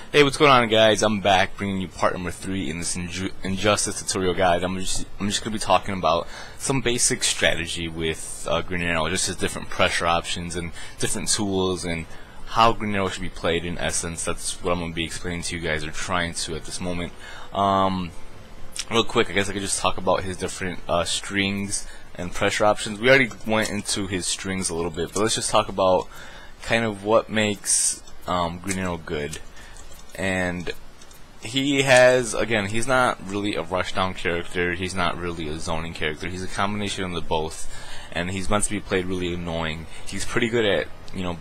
Hey, what's going on, guys? I'm back bringing you part number 3 in this Injustice tutorial guide. I'm just going to be talking about some basic strategy with Green Arrow, just his different pressure options and different tools and how Green Arrow should be played in essence. That's what I'm going to be explaining to you guys, or trying to at this moment. Real quick, I guess I could just talk about his different strings and pressure options. We already went into his strings a little bit, but let's just talk about kind of what makes Green Arrow good. And he has, again, he's not really a rushdown character, he's not really a zoning character, he's a combination of the both, and he's meant to be played really annoying. He's pretty good at,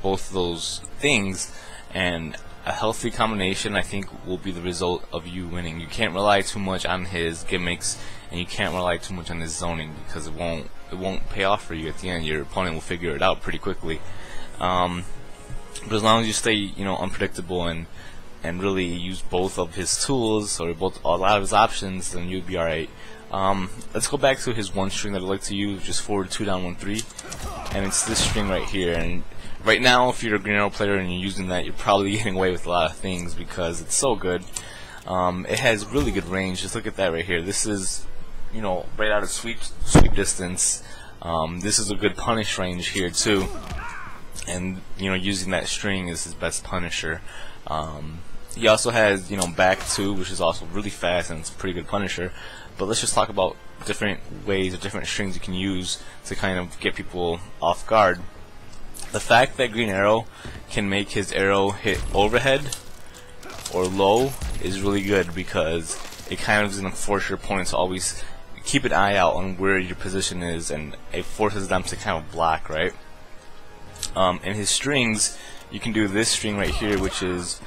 both of those things, and a healthy combination, I think, will be the result of you winning. You can't rely too much on his gimmicks, and you can't rely too much on his zoning, because it won't pay off for you at the end. Your opponent will figure it out pretty quickly. But as long as you stay, unpredictable and really use both of his tools, or a lot of his options, then you'd be alright. Let's go back to his one string that I like to use, just forward 2 down 1 3, and it's this string right here. And right now, if you're a Green Arrow player and you're using that, you're probably getting away with a lot of things because it's so good. It has really good range. Just look at that right here. This is, right out of sweep distance. This is a good punish range here too, and using that string is his best punisher. He also has, back 2, which is also really fast, and it's a pretty good punisher. But let's just talk about different ways or different strings you can use to kind of get people off guard. The fact that Green Arrow can make his arrow hit overhead or low is really good, because it kind of is going to force your opponent to always keep an eye out on where your position is, and it forces them to kind of block, right? In his strings, you can do this string right here, which is,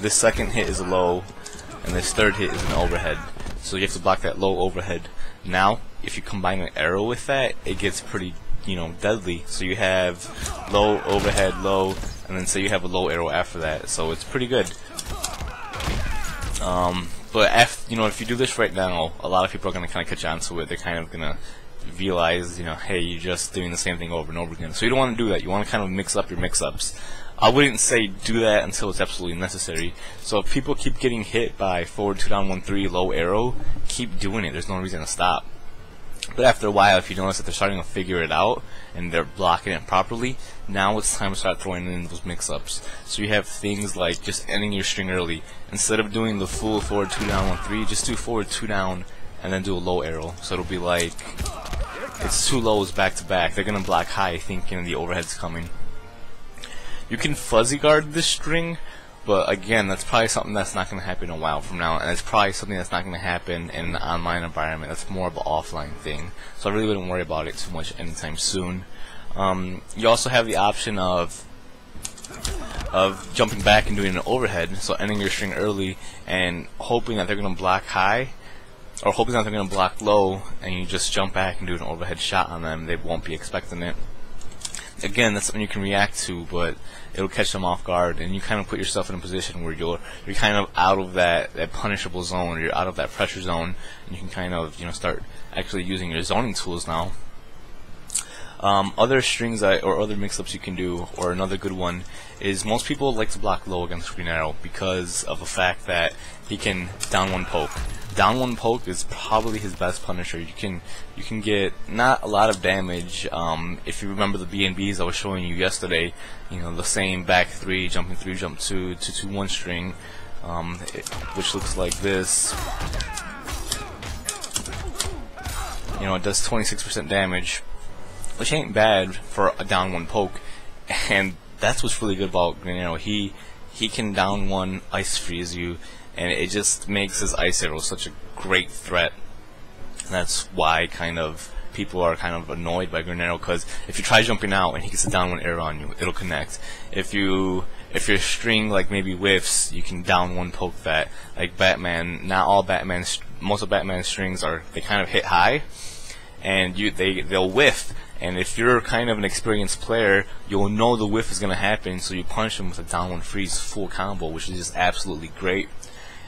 this second hit is a low, and this third hit is an overhead. So you have to block that low overhead. Now, if you combine an arrow with that, it gets pretty, deadly. So you have low, overhead, low, and then say you have a low arrow after that. So it's pretty good. But if you do this right now, a lot of people are going to kind of catch on to it. They're kind of going to realize, hey, you're just doing the same thing over and over again. So you don't want to do that. You want to kind of mix up your mix-ups. I wouldn't say do that until it's absolutely necessary. So if people keep getting hit by forward 2 down 1 3 low arrow, keep doing it. There's no reason to stop. But after a while, if you notice that they're starting to figure it out and they're blocking it properly, now it's time to start throwing in those mix-ups. So you have things like just ending your string early. Instead of doing the full forward 2 down 1 3, just do forward 2 down and then do a low arrow. So it'll be like, it's 2 lows back to back. They're gonna block high, thinking the overhead's coming. You can fuzzy guard this string, but again, that's probably something that's not going to happen a while from now, and it's probably something that's not going to happen in an online environment. That's more of an offline thing, so I really wouldn't worry about it too much anytime soon. You also have the option of jumping back and doing an overhead, so ending your string early and hoping that they're going to block high, or hoping that they're going to block low, and you just jump back and do an overhead shot on them. They won't be expecting it. Again, that's something you can react to, but it'll catch them off guard, and you kind of put yourself in a position where you're kind of out of that punishable zone, or you're out of that pressure zone, and you can kind of start actually using your zoning tools now. Other strings or other mix-ups you can do, or another good one, is most people like to block low against Green Arrow because of the fact that he can down 1 poke. Down 1 poke is probably his best punisher. You can get not a lot of damage. If you remember the B&Bs I was showing you yesterday, the same back 3, jumping 3, jump 2, 2 2 1 string, which looks like this. It does 26% damage, which ain't bad for a down 1 poke, and that's what's really good about Green Arrow. He can down 1 ice freeze you, and it just makes his ice arrow such a great threat. And that's why people are kind of annoyed by Green Arrow, because if you try jumping out and he gets a down 1 arrow on you, it'll connect. If your string like maybe whiffs, you can down 1 poke that. Like Batman, most of Batman's strings they kind of hit high, and they'll whiff. And if you're kind of an experienced player, you'll know the whiff is going to happen, so you punish them with a down 1 freeze full combo, which is just absolutely great.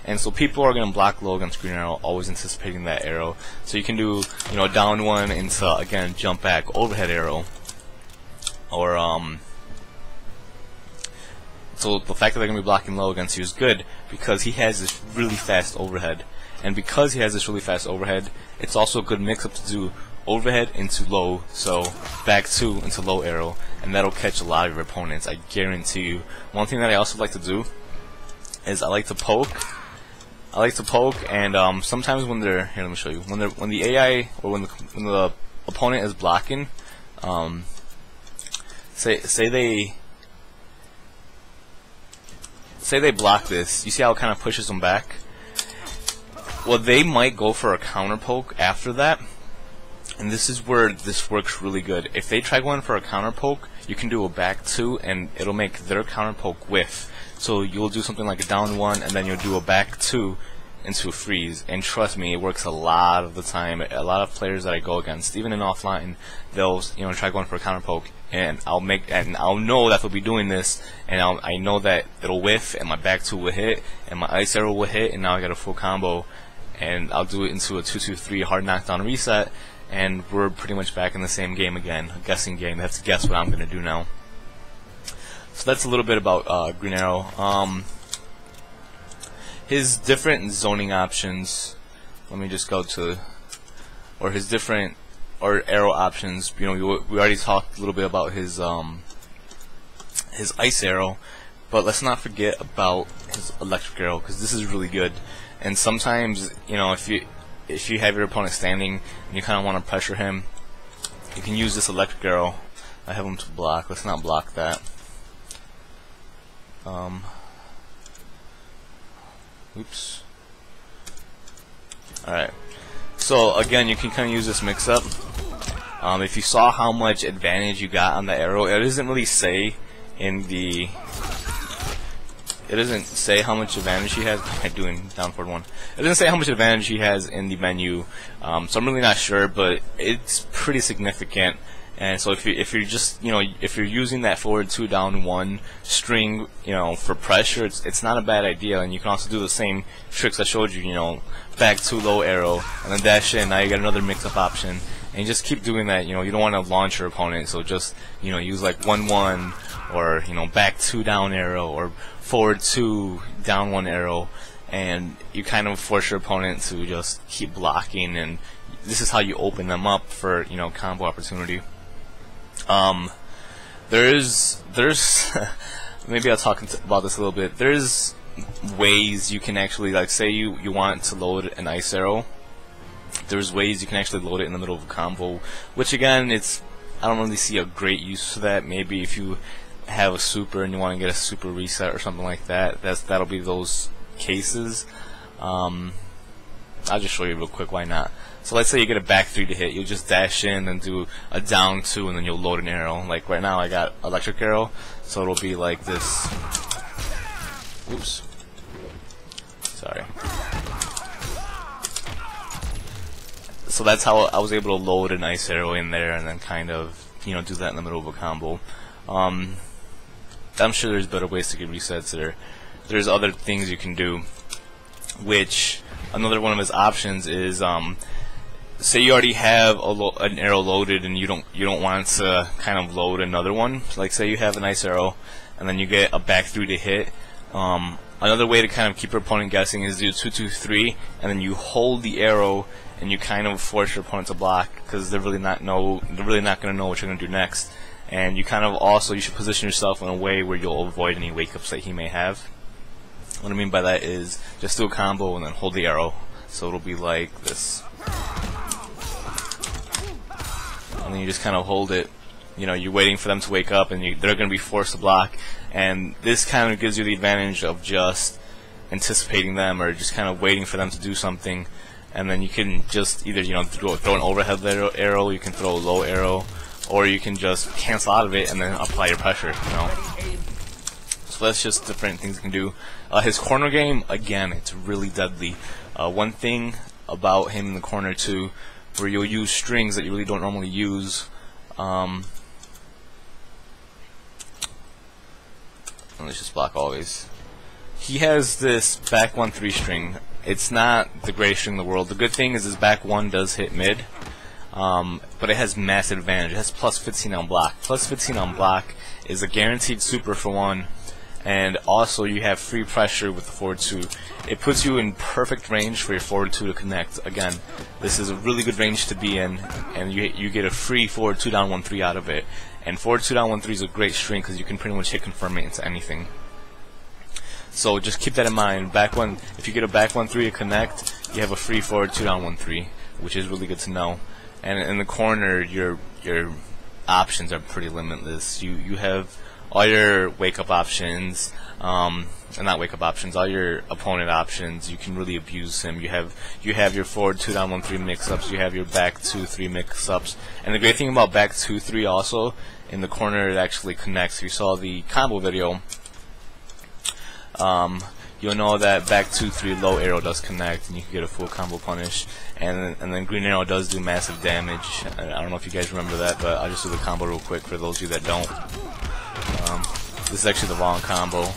And so people are going to block low against Green Arrow, always anticipating that arrow. So you can do, down 1 into, again, jump back overhead arrow, or So the fact that they're going to be blocking low against you is good because he has this really fast overhead. And because he has this really fast overhead, it's also a good mix-up to do overhead into low, so back 2 into low arrow, and that'll catch a lot of your opponents, I guarantee you. One thing that I also like to do is I like to poke, and sometimes when they're here, let me show you. When the AI or when the opponent is blocking, say they block this. You see how it kind of pushes them back? Well, they might go for a counter poke after that, and this is where this works really good. If they try going for a counter poke, you can do a back 2, and it'll make their counter poke whiff. So you'll do something like a down 1, and then you'll do a back 2 into a freeze. And trust me, it works a lot of the time. A lot of players that I go against, even in offline, they'll try going for a counter poke, and I'll know that they'll be doing this, and I know that it'll whiff, and my back 2 will hit, and my ice arrow will hit, and now I got a full combo, and I'll do it into a 2-2-3 hard knockdown reset, and we're pretty much back in the same game again, a guessing game. They have to guess what I'm gonna do now. So that's a little bit about Green Arrow. His different zoning options. Let me just go to, or his different arrow options. We already talked a little bit about his ice arrow, but let's not forget about his electric arrow, because this is really good. And sometimes, if you have your opponent standing and you kind of want to pressure him, you can use this electric arrow. I have him to block. Let's not block that. Oops. Alright. So again, you can kind of use this mix-up. If you saw how much advantage you got on the arrow, it doesn't really say in the. It doesn't say how much advantage he has. I'm doing down forward 1. It doesn't say how much advantage he has in the menu, so I'm really not sure, but it's pretty significant. And so if you're just if you're using that forward 2 down 1 string for pressure, it's not a bad idea. And you can also do the same tricks I showed you, back 2 low arrow and then dash in. Now you got another mix-up option, and you just keep doing that. You don't want to launch your opponent, so just use like 1-1 or back 2 down arrow or forward 2 down 1 arrow, and you kind of force your opponent to just keep blocking, and this is how you open them up for combo opportunity. There's maybe I'll talk about this a little bit. There's ways you can actually, like, say you want to load an ice arrow. There's ways you can actually load it in the middle of a combo, which again, I don't really see a great use for that. Maybe if you have a super and you want to get a super reset or something like that, that'll be those cases. I'll just show you real quick, why not? So let's say you get a back 3 to hit, you'll just dash in and do a down 2, and then you'll load an arrow. Like right now I got electric arrow, so it'll be like this. Oops. Sorry. So that's how I was able to load an ice arrow in there and then kind of do that in the middle of a combo. I'm sure there's better ways to get resets there. There's other things you can do, which another one of his options is say you already have an arrow loaded and you don't want to kind of load another one. Like say you have an ice arrow and then you get a back 3 to hit. Another way to kind of keep your opponent guessing is do 2-2-3, and then you hold the arrow and you kind of force your opponent to block, because they're really not going to know what you're going to do next. And you kind of also, you should position yourself in a way where you'll avoid any wake-ups that he may have. What I mean by that is just do a combo and then hold the arrow. So it'll be like this. And then you just kind of hold it. You're waiting for them to wake up, and they're going to be forced to block. And this kind of gives you the advantage of just anticipating them or just kind of waiting for them to do something. And then you can just either throw an overhead arrow, you can throw a low arrow, or you can just cancel out of it and then apply your pressure. So that's just different things you can do. His corner game, again, it's really deadly. One thing about him in the corner too, where you'll use strings that you really don't normally use. Let's just block always. He has this back 1-3 string. It's not the greatest string in the world. The good thing is his back 1 does hit mid, but it has massive advantage. It has plus 15 on block. Plus 15 on block is a guaranteed super for 1, and also you have free pressure with the forward 2. It puts you in perfect range for your forward 2 to connect. Again, this is a really good range to be in, and you get a free forward 2 down 1-3 out of it. And forward 2 down 1-3 is a great string because you can pretty much hit confirm it into anything. So just keep that in mind. If you get a back 1-3 to connect, you have a free forward 2 down 1-3, which is really good to know. And in the corner, your options are pretty limitless. You have all your wake up options, and not wake up options, all your opponent options. You can really abuse him. You have your forward 2 down 1-3 mix ups. You have your back 2-3 mix ups. And the great thing about back 2-3 also, in the corner it actually connects. If you saw the combo video, you'll know that back 2-3 low arrow does connect, and you can get a full combo punish. And then green arrow does do massive damage. I don't know if you guys remember that, but I'll just do the combo real quick for those of you that don't. This is actually the wrong combo,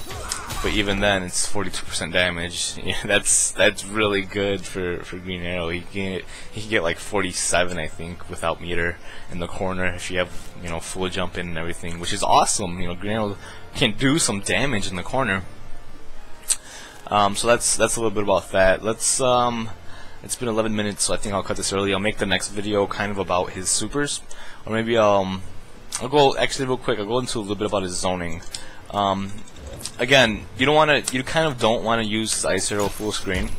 but even then it's 42% damage. Yeah, that's really good for green arrow. He can get like 47, I think, without meter in the corner if you have full jump in and everything, which is awesome. Green arrow can do some damage in the corner. So that's a little bit about that. It's been 11 minutes, so I think I'll cut this early. I'll make the next video kind of about his supers, or maybe I'll go actually real quick. I'll go into a little bit about his zoning. Again, you kind of don't want to use his ice arrow full screen.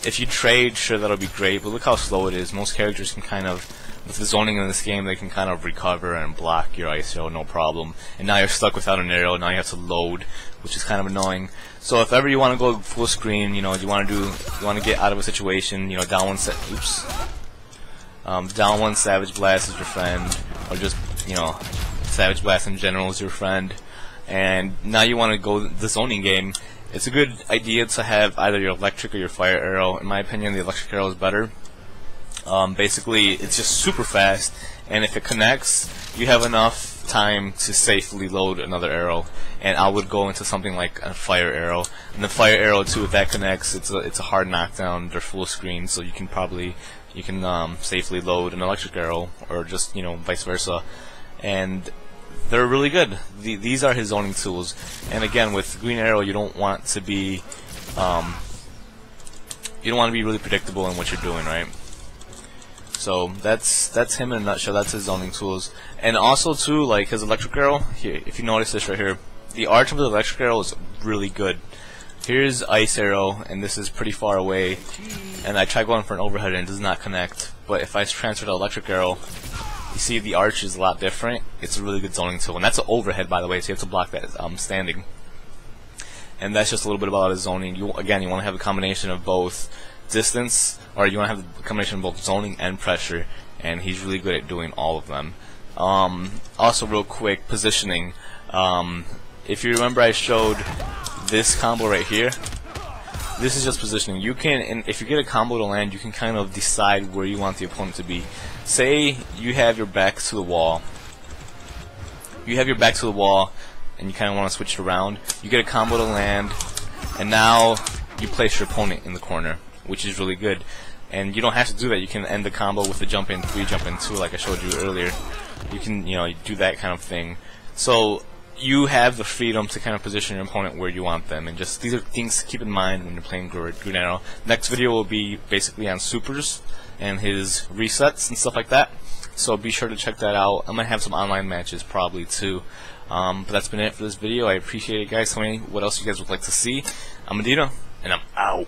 If you trade, sure, that'll be great, but look how slow it is. Most characters can kind of, with the zoning in this game, they can kind of recover and block your ice arrow, no problem. And now you're stuck without an arrow. Now you have to load, which is kind of annoying. So if ever you want to go full screen, you want to get out of a situation, down one Savage Blast is your friend, or just Savage Blast in general is your friend. And now you want to go the zoning game. It's a good idea to have either your electric or your fire arrow. In my opinion, the electric arrow is better. Basically, it's just super fast, and if it connects, you have enough time to safely load another arrow. And I would go into something like a fire arrow. And the fire arrow too, if that connects, it's a hard knockdown. They're full screen, so you can safely load an electric arrow, or just vice versa. And they're really good. These are his zoning tools. And again, with green arrow, you don't want to be really predictable in what you're doing, right? So that's him in a nutshell. That's his zoning tools. And also too, like his electric arrow here, if you notice this right here, the arch of the electric arrow is really good. Here's ice arrow, and this is pretty far away, and I tried going for an overhead and it does not connect. But if I transfer to electric arrow, you see the arch is a lot different. It's a really good zoning tool, and that's an overhead, by the way, so you have to block that standing. And that's just a little bit about his zoning. Again, you want to have a combination of both distance, or you want to have a combination of both zoning and pressure, and he's really good at doing all of them. Also, real quick, positioning. If you remember, I showed this combo right here. This is just positioning. You can, and if you get a combo to land, you can kind of decide where you want the opponent to be. Say you have your back to the wall. You have your back to the wall, and you kind of want to switch it around. You get a combo to land, and now you place your opponent in the corner, which is really good. And you don't have to do that. You can end the combo with a jump in 3, jump in 2, like I showed you earlier. You can, you do that kind of thing. So you have the freedom to kind of position your opponent where you want them, and just these are things to keep in mind when you're playing green arrow. Next video will be basically on supers and his resets and stuff like that, so be sure to check that out. I'm gonna have some online matches probably too. But that's been it for this video. I appreciate it, guys. Tell me what else you guys would like to see. I'm Adito, and I'm out.